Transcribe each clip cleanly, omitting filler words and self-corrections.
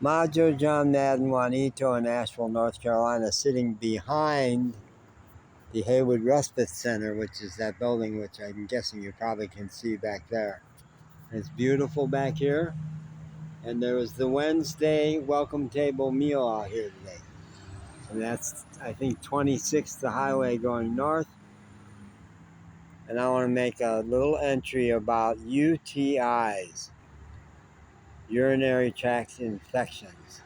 Majo John Madden, Juanito in Asheville, North Carolina, sitting behind the Haywood Respite Center, which is that building which I'm guessing you probably can see back there. It's beautiful back here. And there was the Wednesday welcome table meal out here today. And that's, I think, 26th the highway going north. And I want to make a little entry about UTIs, urinary tract infections.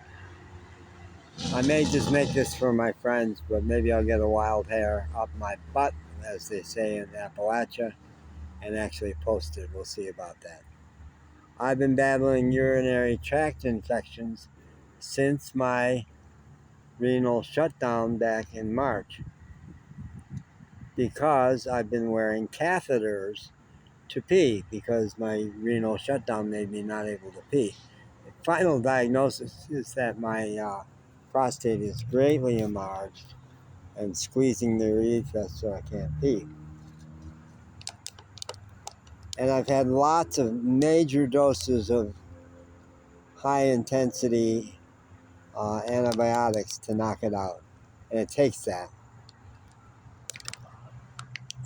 I may just make this for my friends, but maybe I'll get a wild hair up my butt, as they say in Appalachia, and actually post it. We'll see about that. I've been battling urinary tract infections since my renal shutdown back in March, because I've been wearing catheters to pee, because my renal shutdown made me not able to pee. The final diagnosis is that my prostate is greatly enlarged and squeezing the urethra so I can't pee. And I've had lots of major doses of high intensity antibiotics to knock it out. And it takes that.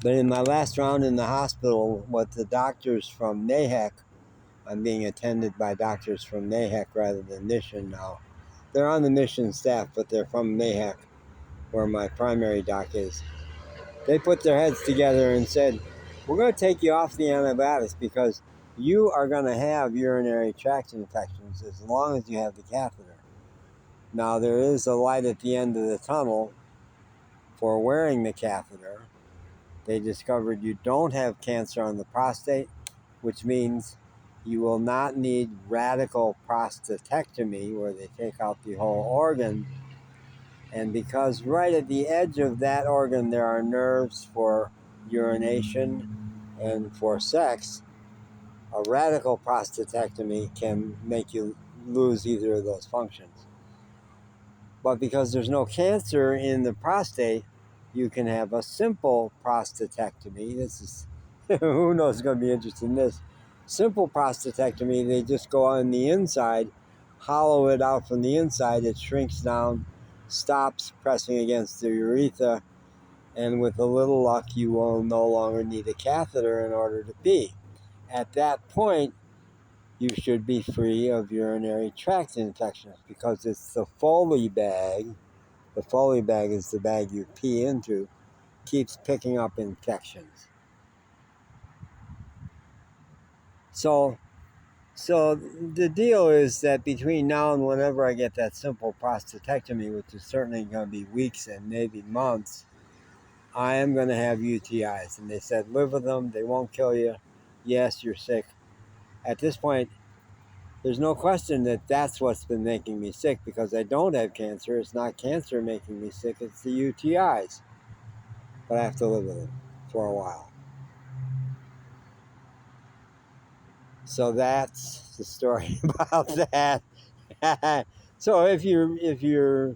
But in my last round in the hospital with the doctors from NAHEC, I'm being attended by doctors from NAHEC rather than Mission now. They're on the Mission staff, but they're from NAHEC, where my primary doc is. They put their heads together and said, we're going to take you off the antibiotics because you are going to have urinary tract infections as long as you have the catheter. Now, there is a light at the end of the tunnel for wearing the catheter. They discovered you don't have cancer on the prostate, which means you will not need radical prostatectomy, where they take out the whole organ. And because right at the edge of that organ there are nerves for urination and for sex, a radical prostatectomy can make you lose either of those functions. But because there's no cancer in the prostate, you can have a simple prostatectomy. This is, who knows is going to be interested in this. Simple prostatectomy, they just go on the inside, hollow it out from the inside, it shrinks down, stops pressing against the urethra, and with a little luck, you will no longer need a catheter in order to pee. At that point, you should be free of urinary tract infections, because it's the Foley bag. The Foley bag is the bag you pee into, keeps picking up infections. So the deal is that between now and whenever I get that simple prostatectomy, which is certainly going to be weeks and maybe months, I am going to have UTIs. And they said, live with them. They won't kill you. Yes, you're sick. At this point, there's no question that that's what's been making me sick, because I don't have cancer. It's not cancer making me sick. It's the UTIs. But I have to live with it for a while. So that's the story about that. So if you're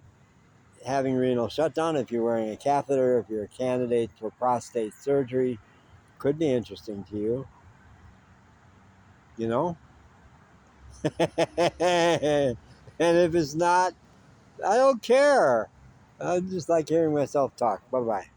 having renal shutdown, if you're wearing a catheter, if you're a candidate for prostate surgery, could be interesting to you. You know? And if it's not, I don't care. I just like hearing myself talk. Bye-bye.